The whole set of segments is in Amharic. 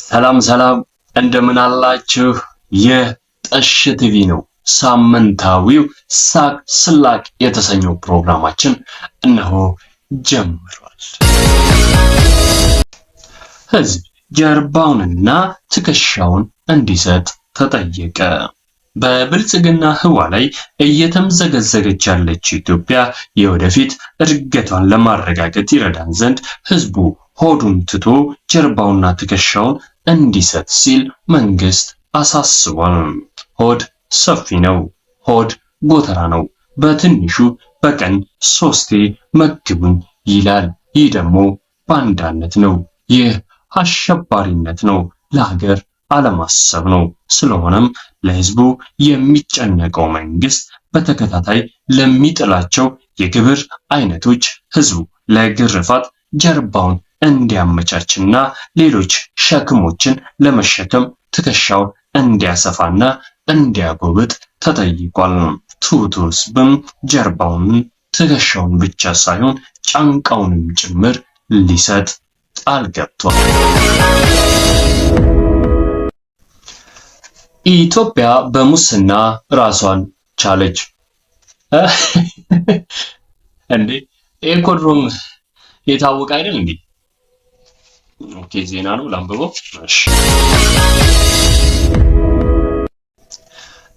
ሰላም ሰላም እንደምን አላችሁ? ይህ ጠሽ ቲቪ ነው። ሳምንታዊው ሳቅ ስላቅ የተሰኘው ፕሮግራማችን እነሆ ጀምሯል። ህዝብ ጀርባውንና ትከሻውን እንዲሰጥ ተጠየቀ። በብልጽግና ህዋ ላይ እየተምዘገዘገች ያለችው ኢትዮጵያ የወደፊት እድገቷን ለማረጋገጥ ይረዳን ዘንድ ህዝቡ ሆዱን ትቶ ጀርባውና ትከሻውን እንዲሰጥ ሲል መንግስት አሳስቧል። ሆድ ሰፊ ነው። ሆድ ጎተራ ነው። በትንሹ በቀን 3 መግቡኝ ይላል። ይህ ደግሞ ባንዳነት ነው። ይህ አሸባሪነት ነው። ለሀገር አለማሰብ ነው። ስለሆነም ለህዝቡ የሚጨነቀው መንግስት በተከታታይ ለሚጥላቸው የግብር አይነቶች ህዝቡ ለግርፋት ጀርባውን እንዲያመቻችና ሌሎች ሸክሞችን ለመሸከም ትከሻውን እንዲያሰፋና እንዲያጎብጥ ተጠይቋል። ትሁቱ ህዝብም ጀርባውን ትከሻውን ብቻ ሳይሆን ጫንቃውንም ጭምር ሊሰጥ ቃል ገብቷል። ኢትዮጵያ በሙስና ራሷን ቻለች። እንዴ ኤኮድሮም የታወቀ አይደል እንዴ? ኦኬ ዜና ነው ላንብበው። እሺ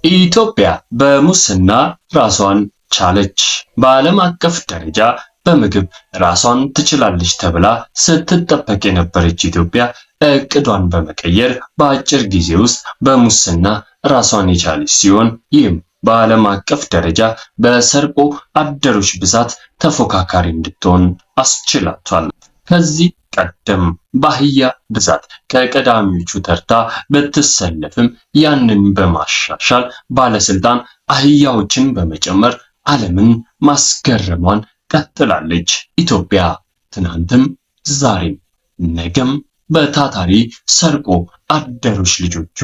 ኢትዮጵያ በሙስና ራሷን ቻለች። በዓለም አቀፍ ደረጃ በምግብ ራሷን ትችላለች ተብላ ስትጠበቅ የነበረች ኢትዮጵያ እቅዷን በመቀየር በአጭር ጊዜ ውስጥ በሙስና ራሷን የቻለች ሲሆን ይህም በዓለም አቀፍ ደረጃ በሰርቆ አደሮች ብዛት ተፎካካሪ እንድትሆን አስችላቷል። ከዚህ ቀደም በአህያ ብዛት ከቀዳሚዎቹ ተርታ ብትሰለፍም ያንን በማሻሻል ባለስልጣን አህያዎችን በመጨመር ዓለምን ማስገረሟን ቀጥላለች። ኢትዮጵያ ትናንትም ዛሬም ነገም በታታሪ ሰርቆ አደሮች ልጆቿ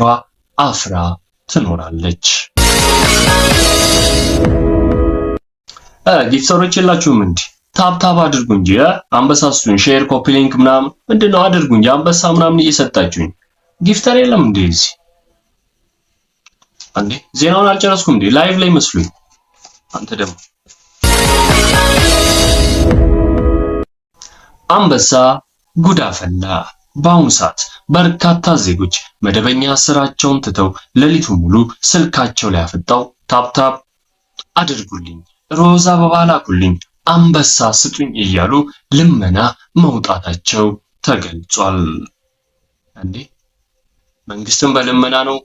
አፍራ ትኖራለች። ጊፍተሮች የላችሁም እንዴ? ታፕታፕ አድርጉ እንጂ አንበሳሱን ሼር ኮፒ ሊንክ ምናምን ምንድነው አድርጉ እንጂ አንበሳ ምናምን እየሰጣችሁኝ ጊፍተር የለም እንዴ? እዚህ አንዴ ዜናውን አልጨረስኩም እንዴ? ላይቭ ላይ መስሉኝ። አንተ ደግሞ አንበሳ ጉድ አፈላ። በአሁኑ ሰዓት በርካታ ዜጎች መደበኛ ስራቸውን ትተው ሌሊቱን ሙሉ ስልካቸው ላይ አፍጣው ታፕታፕ አድርጉልኝ፣ ሮዛ አበባ ላኩልኝ፣ አንበሳ ስጡኝ እያሉ ልመና መውጣታቸው ተገልጿል። እንዴ መንግስትም በልመና ነው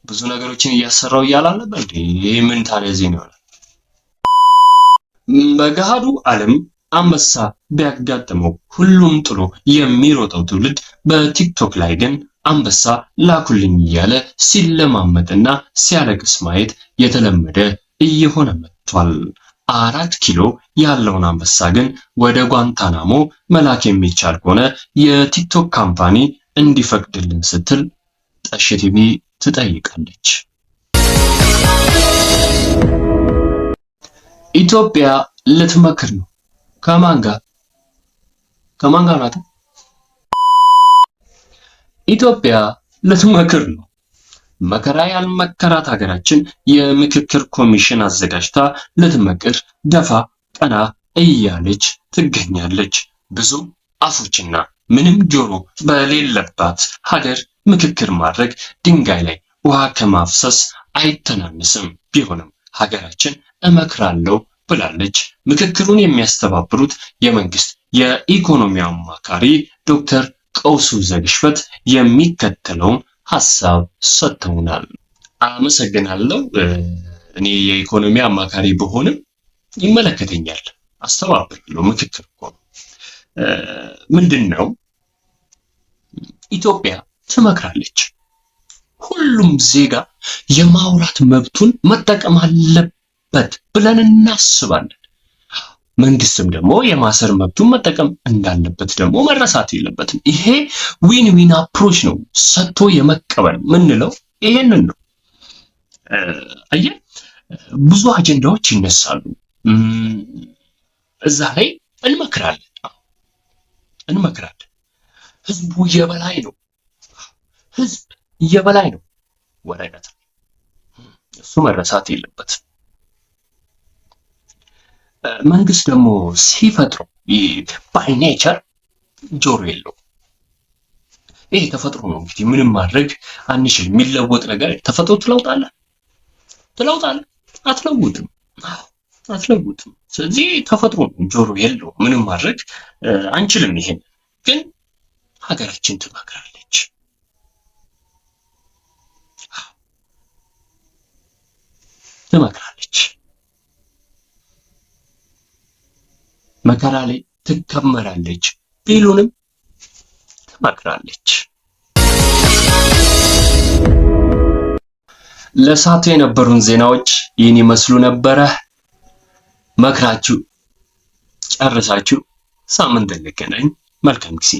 ብዙ ነገሮችን እያሰራው እያላል ነበር እንዴ? ይሄ ምን ታዲያ ዜና ነው? በገሃዱ ዓለም አንበሳ ቢያጋጥመው ሁሉም ጥሎ የሚሮጠው ትውልድ በቲክቶክ ላይ ግን አንበሳ ላኩልኝ እያለ ሲለማመጥና ሲያለቅስ ማየት የተለመደ እየሆነ መጥቷል። 4 ኪሎ ያለውን አንበሳ ግን ወደ ጓንታናሞ መላክ የሚቻል ከሆነ የቲክቶክ ካምፓኒ እንዲፈቅድልን ስትል ጠሽ ቲቪ ትጠይቃለች። ኢትዮጵያ ልትመክር ነው። ከማን ጋር ናት? ኢትዮጵያ ልትመክር ነው። መከራ ያልመከራት ሀገራችን የምክክር ኮሚሽን አዘጋጅታ ልትመክር ደፋ ቀና እያለች ትገኛለች። ብዙ አፎችና ምንም ጆሮ በሌለባት ሀገር ምክክር ማድረግ ድንጋይ ላይ ውሃ ከማፍሰስ አይተናነስም። ቢሆንም ሀገራችን እመክራለሁ ብላለች። ምክክሩን የሚያስተባብሩት የመንግስት የኢኮኖሚ አማካሪ ዶክተር ቀውሱ ዘግሽፈት የሚከተለውን ሐሳብ ሰጥተውናል። አመሰግናለሁ። እኔ የኢኮኖሚ አማካሪ በሆንም ይመለከተኛል፣ አስተባብራለሁ። ምክክር እኮ ምንድነው? ኢትዮጵያ ትመክራለች። ሁሉም ዜጋ የማውራት መብቱን መጠቀም አለበት ብለን እናስባለን። መንግስትም ደግሞ የማሰር መብቱን መጠቀም እንዳለበት ደግሞ መረሳት የለበትም። ይሄ ዊን ዊን አፕሮች ነው። ሰጥቶ የመቀበል ምንለው ይሄንን ነው። አየህ ብዙ አጀንዳዎች ይነሳሉ። እዛ ላይ እንመክራለን። ህዝቡ የበላይ ነው። ህዝብ የበላይ ነው ወረቀት እሱ መረሳት የለበትም። መንግስት ደግሞ ሲፈጥረው ባይ ኔቸር ጆሮ የለው። ይሄ ተፈጥሮ ነው እንግዲህ ምንም ማድረግ አንችልም። የሚለወጥ ነገር ተፈጥሮ ትለውጣለህ አትለውጥም። ስለዚህ ተፈጥሮ ነው ጆሮ የለው ምንም ማድረግ አንችልም። ይሄን ግን ሀገራችን ትመክራለች። መከራ ላይ ትከመራለች ቢሉንም ትመክራለች። ለሰዓቱ የነበሩን ዜናዎች ይህን ይመስሉ ነበረ። መክራችሁ ጨርሳችሁ ሳምንት እንገናኝ። መልካም ጊዜ